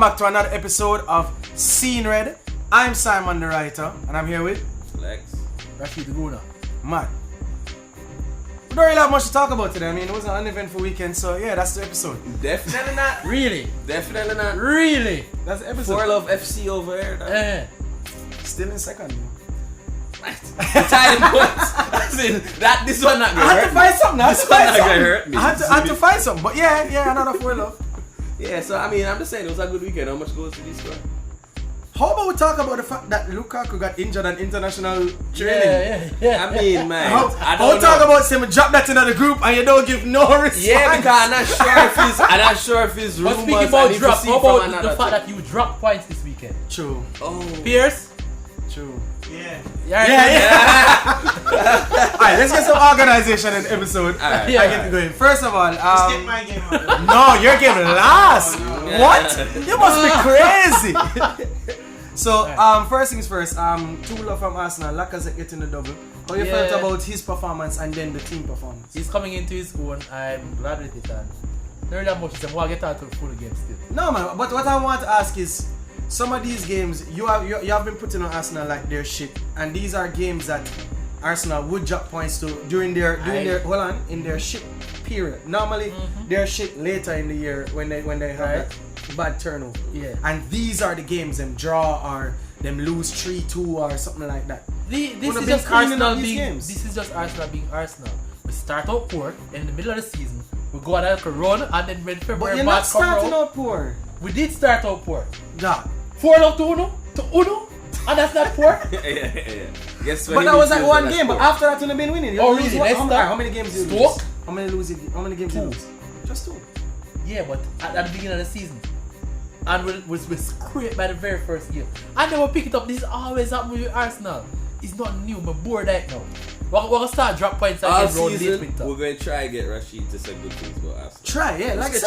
Welcome back to another episode of Scene Red. I'm Simon the writer, and I'm here with Lex. Rachid Parchment. Matt. We don't really have much to talk about today. I mean, it was an uneventful weekend, so yeah, that's the episode. Definitely not. Really? Definitely not. Really? That's the episode. For Love FC over here. Still in second. Italian points. This one not gonna I had hurt to find something. This one not gonna hurt me. I had to find something, but yeah, another 4 love. Yeah, so I mean, I'm just saying it was a good weekend. How much goals did he score? How about we talk about the fact that Lukaku got injured on international training? Yeah. I mean, man, How talk about him drop that into the group and you don't give no response? Yeah, because I'm not sure if his But rumors. speaking about and drop, if you how see about from the another fact team. that you dropped points this weekend? True. Oh, Pierce? True. Yeah. Alright, let's get some organization in the episode. Alright. I get it going. First of all, Let's get my game out. no, your game last. Yeah. What? You must be crazy. So, first things first. 2 love from Arsenal. Lacazette getting the double. How you felt about his performance and then the team performance? He's coming into his own. I'm glad with it. And not really much. I'm going to get out to the full game still. No, man. But what I want to ask is, some of these games you have been putting on Arsenal like their shit, and these are games that Arsenal would drop points to during their in their shit period. Normally their shit later in the year when they have that bad turnover. Yeah. And these are the games them draw or them lose 3-2 or something like that. This Would've is been just cleaning up Arsenal these being. games. This is just Arsenal being Arsenal. We start out poor, and in the middle of the season, we go on a run, and then when But February you're not March come starting around, out poor. we did start out poor. Yeah. 4-0 to Uno, and that's not poor. yeah. Guess what But he that was did like to one that game, but score. after that you've been winning. You Oh, lose really? what? Leicester? How many games you Stoke? lose? How many games you 2. lose? Just 2. Yeah, but at the beginning of the season, and we scraped by the very first game. And then we pick it up. This is always happening with Arsenal. It's not new. I'm bored right now. We're going to start drop points All again round late season, winter. we're going to try and get Rashid to say good things about Arsenal. Try, yeah. Let's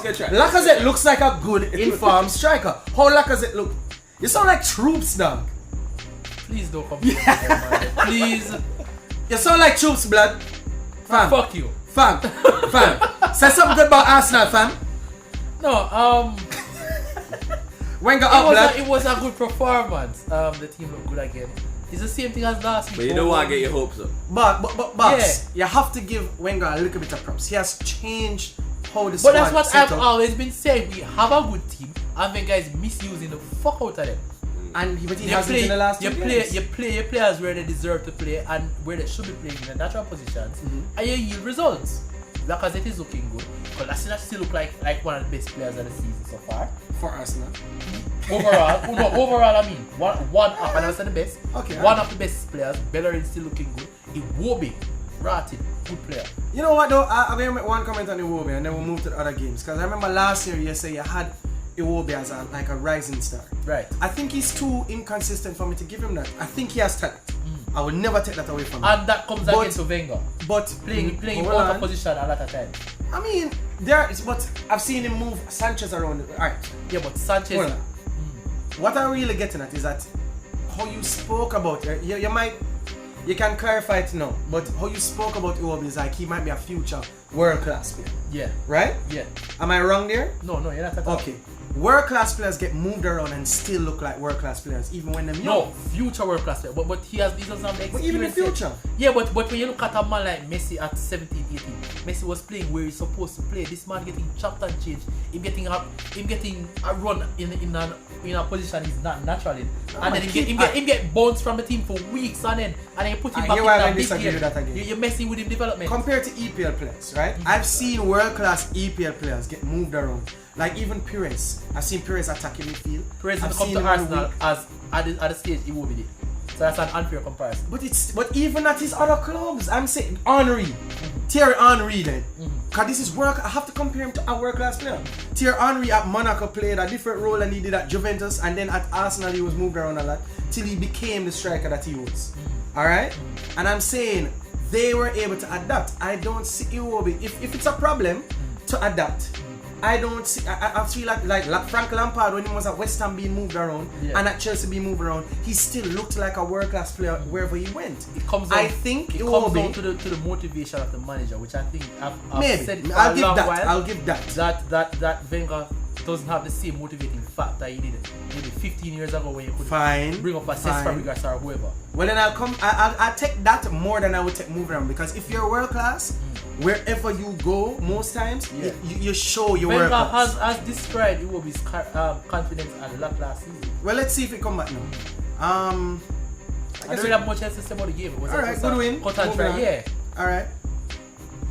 get try. Lacazette looks like a good informed striker. How Lacazette look? You sound like troops, dog. Please don't come man. Please. You sound like troops, blood. Fam. Fuck you. Fam. Say something good about Arsenal, fam. No, Wenger up, blood. it was a good performance. The team looked good again. It's the same thing as last week. But you don't want to get your hopes up. But Babs, you have to give Wenger a little bit of props. He has changed how the But squad that's what set I've up. always been saying. We have a good team, and the guys misusing the fuck out of them. But he hasn't in the last 2 games. You play your players where they deserve to play and where they should be playing in the natural positions, and you yield results. Lacazette is looking good. Kolasinac still look like one of the best players of the season so far. For Arsenal. Overall, I mean, one of, and I said the best. Okay. One of the best players. Bellerin still looking good. Iwobi, Rachid, good player. You know what though? I'm going to make one comment on Iwobi and then we'll move to the other games. Because I remember last year you say you had Iwobi as a rising star. Right. I think he's too inconsistent for me to give him that. I think he has talent. I will never take that away from him. And that comes against Wenger. But Playing hold out on. of position a lot of time. I mean, but I've seen him move Sanchez around. Alright. Yeah, but Sanchez. Hold on. What I'm really getting at is that how you spoke about it. You can clarify it now, but how you spoke about Iwobi is like he might be a future world-class player. Yeah. Right? Yeah. Am I wrong there? No, you're not at all. Okay. World-class players get moved around and still look like world-class players, even when they're young. No, future world class player. But he doesn't have the experience. But even in the yet. future. Yeah, but when you look at a man like Messi at 17, 18, Messi was playing where he's supposed to play. This man getting chopped and changed. Him getting a run in a position he's not natural in. And then him get bounced from the team for weeks and then you put him back in that big game. You're messing with him development. Compared to EPL players, right? I've seen world-class EPL players get moved around. Like even Perez. I've seen Perez attacking midfield. Perez I've will come seen to him on the Arsenal wing. as at the stage he will be there. So that's an unfair comparison. But even at his other clubs, I'm saying Henry, Thierry Henry then. Cause this is work. I have to compare him to a world-class player. Thierry Henry at Monaco played a different role than he did at Juventus, and then at Arsenal he was moved around a lot till he became the striker that he was. All right, and I'm saying they were able to adapt. I don't see Iwobi. If it's a problem to adapt, I don't see. I feel like Frank Lampard when he was at West Ham being moved around and at Chelsea being moved around, he still looked like a world-class player wherever he went. It comes down, I think it comes down to the motivation of the manager, which I think I've said it for I'll a give long that. while. I'll give that. That Wenger doesn't have the same motivating factor he did maybe 15 years ago when you could bring up a Cesc Fabregas or whoever. Well, then I'll take that more than I would take moving around, because if you're world class, wherever you go, most times you show your world class. As described, it will be confidence and luck last season. Well, let's see if it come back now. I don't really have much else to say about the game. It was alright, good win. Cut and try, yeah. Alright.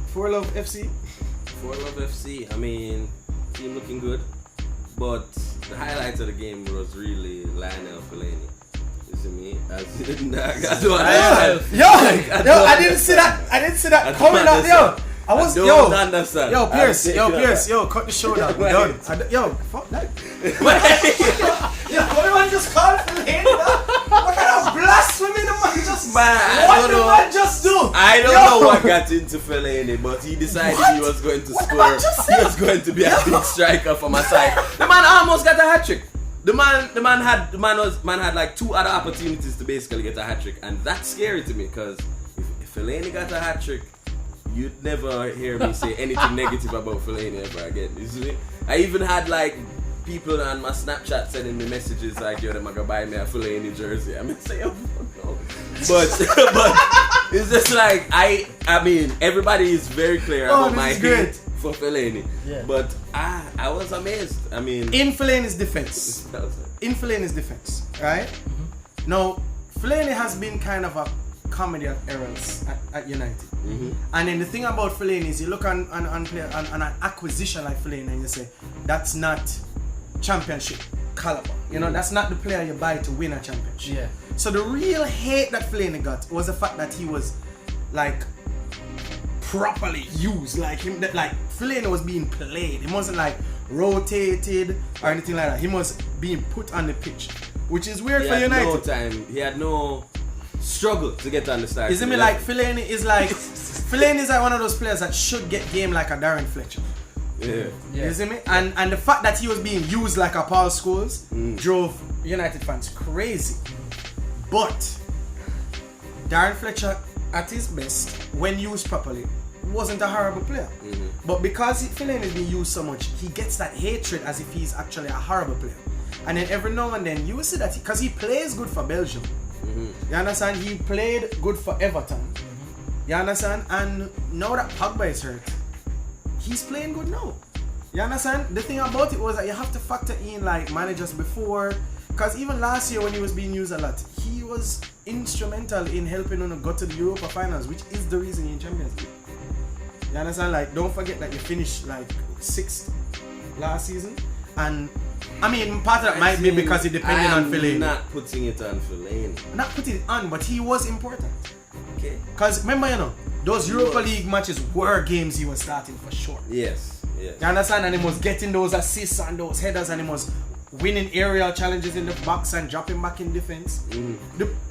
For Love FC. For Love FC, I mean, team looking good, but the highlight of the game was really Lionel Fellaini. You see me? I didn't see that coming out, yo. I was understand. Yo, Pierce, cut the show down. We're done. Fuck that. Yo, everyone just called Fellaini. What kind of blasphemy the man just do? I don't know what got into Fellaini, but he decided he was going to score. He was going to be a big striker for my side. The man almost got a hat trick. The man had like 2 other opportunities to basically get a hat trick, and that's scary to me, because if Fellaini got a hat trick, you'd never hear me say anything negative about Fellaini ever again. You see? I even had like people on my Snapchat sending me messages like, yo, they're gonna buy me a Fellaini jersey. I mean, say, oh, no. But it's just like, I mean, everybody is very clear about my hate for Fellaini. Yeah. But I was amazed. I mean, in Fellaini's defense, right? Mm-hmm. Now, Fellaini has been kind of a comedy of errors at United. Mm-hmm. And then the thing about Fellaini is, you look on an acquisition like Fellaini and you say, that's not championship caliber. You know, that's not the player you buy to win a championship. Yeah. So the real hate that Fellaini got was the fact that he was like properly used. Like Fellaini was being played. He wasn't like rotated or anything like that. He was being put on the pitch, which is weird for United. No time. He had no struggle to get on the start. Isn't it like Fellaini is like one of those players that should get game like a Darren Fletcher. Yeah. You see me? And the fact that he was being used like a Paul Scholes drove United fans crazy. But Darren Fletcher, at his best, when used properly, wasn't a horrible player. Mm-hmm. But because Fellaini is being used so much, he gets that hatred as if he's actually a horrible player. And then every now and then you will see that because he plays good for Belgium. Mm-hmm. You understand? He played good for Everton. Mm-hmm. You understand? And now that Pogba is hurt, he's playing good now. You understand? The thing about it was that you have to factor in like managers before, because even last year when he was being used a lot, he was instrumental in helping them go to the Europa Finals, which is the reason you're in Champions League. You understand? Like, don't forget that you finished like 6th last season, and I mean, part of that might be because it depended on Fellaini. Not putting it on Fellaini. Not putting it on, but he was important. Okay. Because remember, you know, those Europa League matches were games he was starting for sure. Yes. You understand? And he was getting those assists and those headers, and he was winning aerial challenges in the box and dropping back in defense.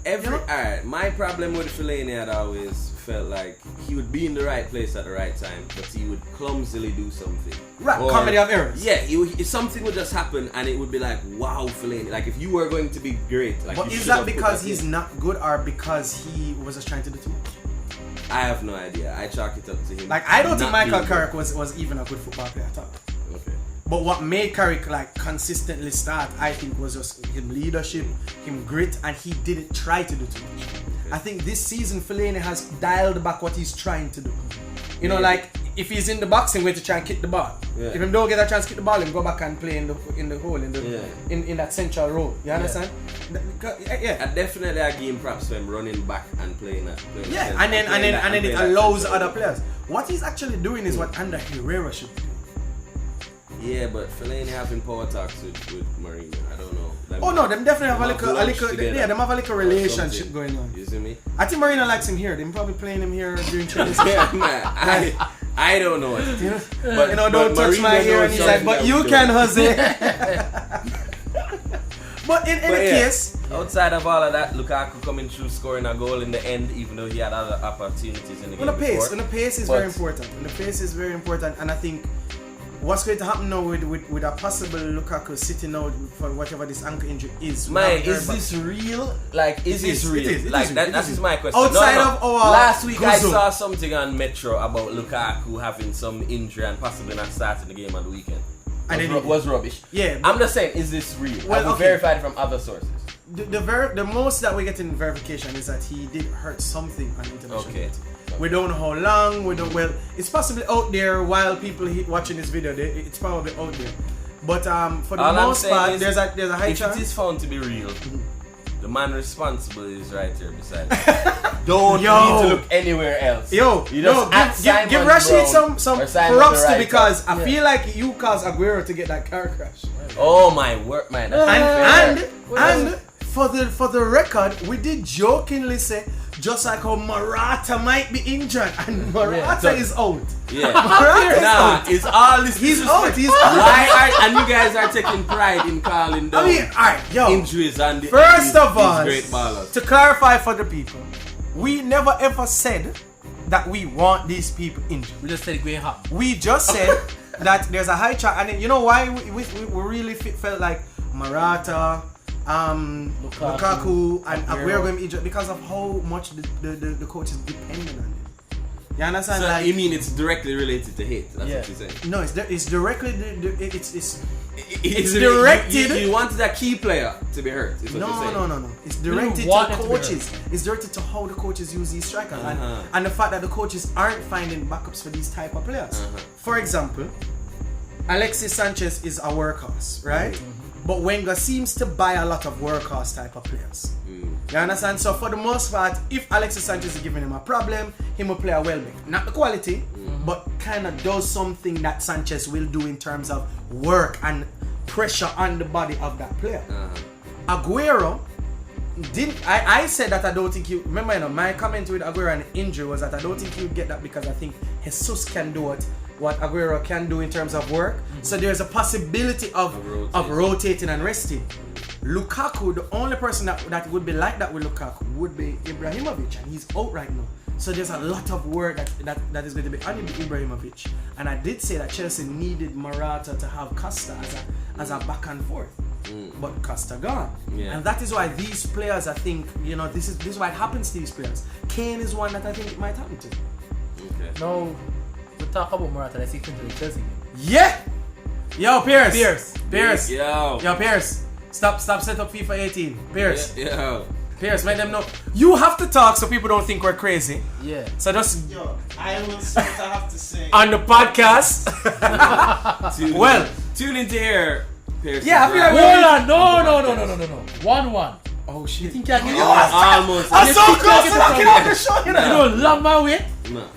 Alright, my problem with Fellaini had always felt like he would be in the right place at the right time, but he would clumsily do something. Right, comedy of errors. Yeah, something would just happen and it would be like, wow, Fellaini. Like if you were going to be great. Like, but is that because he's not good or because he was just trying to do too much? I have no idea. I chalk it up to him. Like, I don't think Michael Carrick was even a good football player at all. Okay. But what made Carrick like consistently start, I think, was just him leadership, him grit, and he didn't try to do too much. Okay. I think this season Fellaini has dialed back what he's trying to do. You know, like if he's in the box, he's going to try and kick the ball. Yeah. If him don't get a chance to kick the ball, him go back and play in the hole in that central role. You understand? I definitely give him props for him running back and playing that. And then it allows other players. What he's actually doing is what Ander Herrera should do. Yeah, but Fellaini having power talks with Mourinho, I don't know. Them definitely have a little relationship going on. You see me? I think Mourinho likes him here. They're probably playing him here during training. Man, I don't know. But don't touch my ear, and he's like, but you can, Jose. But in any case, outside of all of that, Lukaku coming through, scoring a goal in the end, even though he had other opportunities in the game. The pace is very important. And the pace is very important, and I think what's going to happen now with a possible Lukaku sitting out for whatever this ankle injury is? Is this real? Like, is this real? That is my question. Outside of our last week, I saw something on Metro about Lukaku having some injury and possibly not starting the game on the weekend. was rubbish. Yeah, I'm just saying, is this real? Well, Have we verified it from other sources? The most that we get in verification is that he did hurt something on international. Okay. We don't know how long. We don't. Well, it's possibly out there while people watching this video. It's probably out there. But for the most part, there's a high chance. If it is found to be real, the man responsible is right here beside me. Don't need to look anywhere else. Give Rachid some props to, because I feel like you caused Aguero to get that car crash. Oh my word, man! And for the record, we did jokingly say, just like how Morata might be injured, and Morata is out. Yeah, out. It's all this. He's out. And you guys are taking pride in calling down injuries and first of all, great ballers. To clarify for the people, we never ever said that we want these people injured. We just said going hot. We just said that there's a high chance, and you know why we really felt like Morata, Lukaku and Aguero going injured, because of how much the coach is dependent on them. You understand? So like, you mean it's directly related to hate? That's what you're saying. No, it's directly. It's directed. You wanted a key player to be hurt. No. It's directed to the coaches. It's directed to how the coaches use these strikers, and the fact that the coaches aren't finding backups for these type of players. For example, Alexis Sanchez is a workhorse, right? But Wenger seems to buy a lot of workhorse type of players. You understand? So for the most part, if Alexis Sanchez is giving him a problem, he will play a well-back. Not the quality, but kind of does something that Sanchez will do in terms of work and pressure on the body of that player. Aguero didn't. I said that I don't think you remember. My comment with Aguero and injury was that I don't think you would get that, because I think Jesus can do what Aguero can do in terms of work. So there's a possibility of rotating and resting. Lukaku, the only person that would be like that with Lukaku would be Ibrahimovic, and he's out right now. So there's a lot of work that is going to be on Ibrahimovic. And I did say that Chelsea needed Morata to have Costa as a back and forth. But Costa gone. And that is why these players, I think, this is why it happens to these players. Kane is one that I think it might happen to. Okay. No, we talk about Morata, let's get into the Chelsea game. Yeah! Yo, Pierce! Yo, Pierce! Stop set up FIFA 18. Pierce. Yo. Pierce, make them know. You have to talk so people don't think we're crazy. Yeah. So just... Yo, I will say what I have to say. On the podcast. Tune into here, Pierce. Yeah, I feel like... Hold on. No. 1-1. Oh shit. You think I can almost. I'm so close to knocking off the show, You don't love my way? No.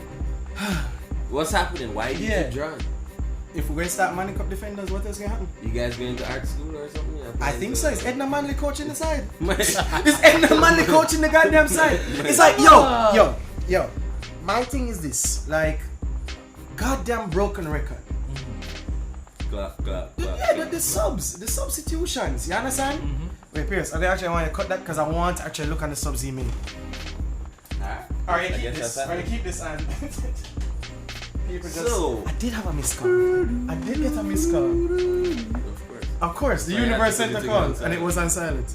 What's happening? Why did you draw? If we're going to start Manly Cup defenders, what else can happen? You guys going to art school or something? I think so. It's Edna Manley coaching the side. It's Edna Manley coaching the goddamn side. It's like, yo. My thing is this. Like, goddamn broken record. Clap. The substitutions. You understand? Wait, Pierce, I actually want to cut that because I want to actually look on the subs he made. Alright, keep this and... I did have a missed call. I did get a missed call. Of course, the universe sent a call and it was on silent.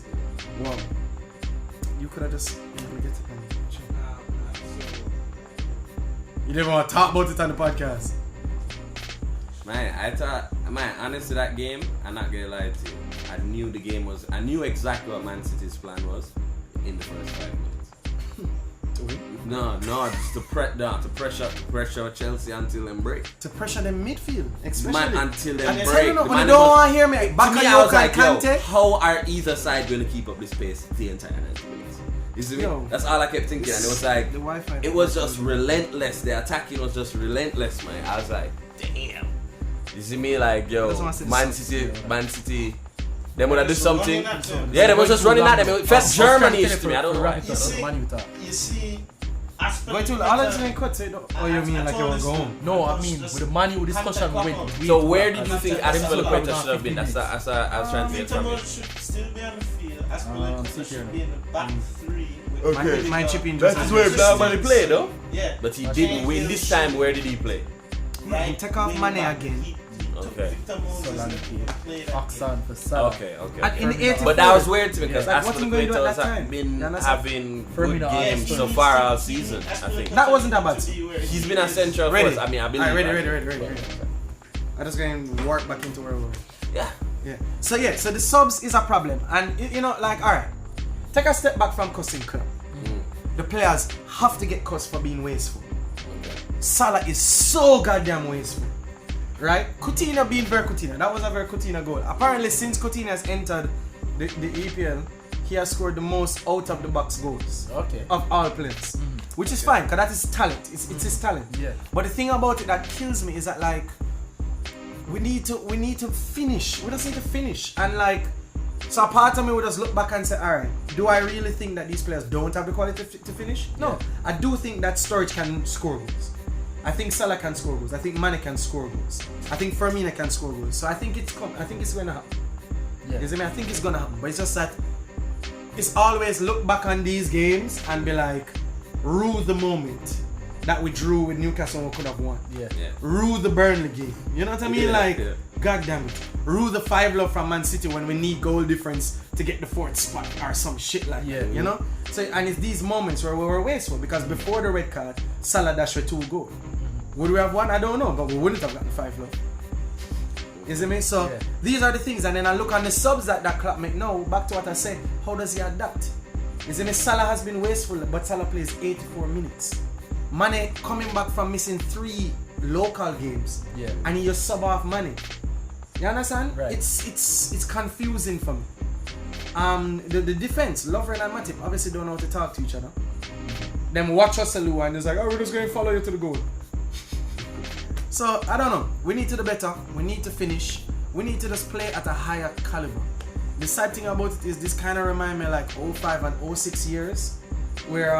Wow. You could have just... You didn't want to talk about it on the podcast. Man, honestly, that game, I'm not gonna lie to you. I knew exactly what Man City's plan was in the first 5 minutes. To win? No, just to pressure Chelsea until them break. To pressure them midfield, especially. Man, until them break. You don't want to hear me. I was like, how are either side going to keep up this pace the entire 90 minutes? You see me? That's all I kept thinking, and it was like, it was just relentless. The attacking was just relentless, man. I was like, damn. You see me? Like, Man City. They would have done something. Yeah, they was just running at them. It felt Germany-ish to me. I don't know. You see, Going to Alex and cut it. Oh, you mean like you were going? No, I mean with the manual discussion we went. So where did you think Aspilicueta should have been? That's I was trying to get from it. should still be on the field. Aspilicueta should be in the back three. Okay. My chipping That is where Blauman played, though. Yeah. But he didn't win this time. Where did he play? He took off money again. Okay. Oxon for Salah. Okay. In the 84th. But that was weird to me because Like, what you going to do at that Aspilicueta has time? been You having good Firmino games also. so far all season. I think That wasn't that bad. he's been a central Ready. force. I mean, I believe. Ready. I'm just going to work back into where we were. Yeah. Yeah. So the subs is a problem. And you know, like, alright. Take a step back from cussing club. The players have to get cussed for being wasteful. Okay. Salah is so goddamn wasteful. Right? Coutinho being very Coutinho. That was a very Coutinho goal. Apparently since Coutinho has entered the EPL, he has scored the most out of the box goals of all players. Which is fine, because that is talent. It's his talent. Yeah. But the thing about it that kills me is that, like, we need to finish. We just need to finish. And like, so a part of me would just look back and say, alright, do I really think that these players don't have the quality to finish? No. Yeah. I do think that Sturridge can score goals. I think Salah can score goals. I think Mane can score goals. I think Firmino can score goals. So I think it's going to happen. Yeah. You see me? I think it's going to happen. But it's just that it's always look back on these games and be like, rue the moment that we drew with Newcastle and we could have won. Yeah. Rue the Burnley game. You know what I mean? Yeah, like, yeah. God damn it. Rue the 5-0 from Man City when we need goal difference to get the 4th spot or some shit like that. You know? So, and it's these moments where we were wasteful because before the red card, Salah dashed with 2 goals. Would we have won? I don't know, but we wouldn't have gotten 5-0. You see me? So these are the things, and then I look on the subs that Klopp make now. Back to what I said, how does he adapt? You see me? Salah has been wasteful, but Salah plays 84 minutes. Mane coming back from missing 3 local games, and he just sub off Mane. You understand? Right. It's confusing for me. The defense, Lovren and Matip, obviously don't know how to talk to each other. Them watch us Salu and it's like, oh, we're just going to follow you to the goal. So, I don't know. We need to do better. We need to finish. We need to just play at a higher caliber. The sad thing about it is this kind of remind me like 05 and 06 years where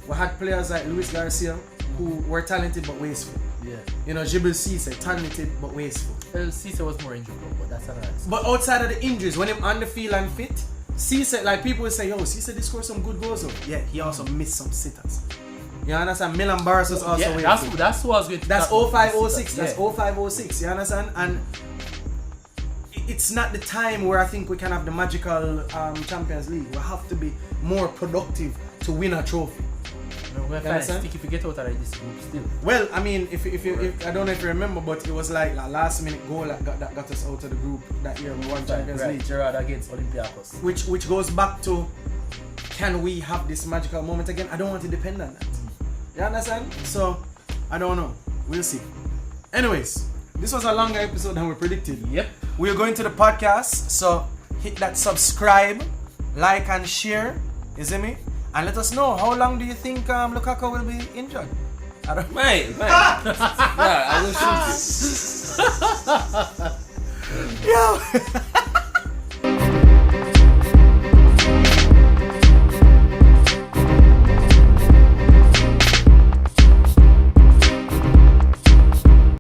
we had players like Luis Garcia who were talented but wasteful. Yeah. You know, Jussbuss Entertainment, talented but wasteful. Cisse was more injured, but that's another. But outside of the injuries, when him on the field and fit, Cisse, like people will say, yo, Cisse did score some good goals though. Yeah, he also missed some sitters. You understand? Milan Barros was also wasteful. That's what I was going to That's 05-06. Yeah. That's 05-06. You understand? And it's not the time where I think we can have the magical Champions League. We have to be more productive to win a trophy. No, we're fine. Stick if you get out of this group still. Well, I mean, if I don't know if you remember, but it was like a last minute goal that got us out of the group that year we won Champions League. Gerrard against Olympiacos. Which goes back to, can we have this magical moment again? I don't want to depend on that. You understand? So, I don't know. We'll see. Anyways, this was a longer episode than we predicted. Yep. We're going to the podcast, so hit that subscribe, like and share. You see me? And let us know, how long do you think Lukaku will be injured? I don't Man. Nah, I will shoot you.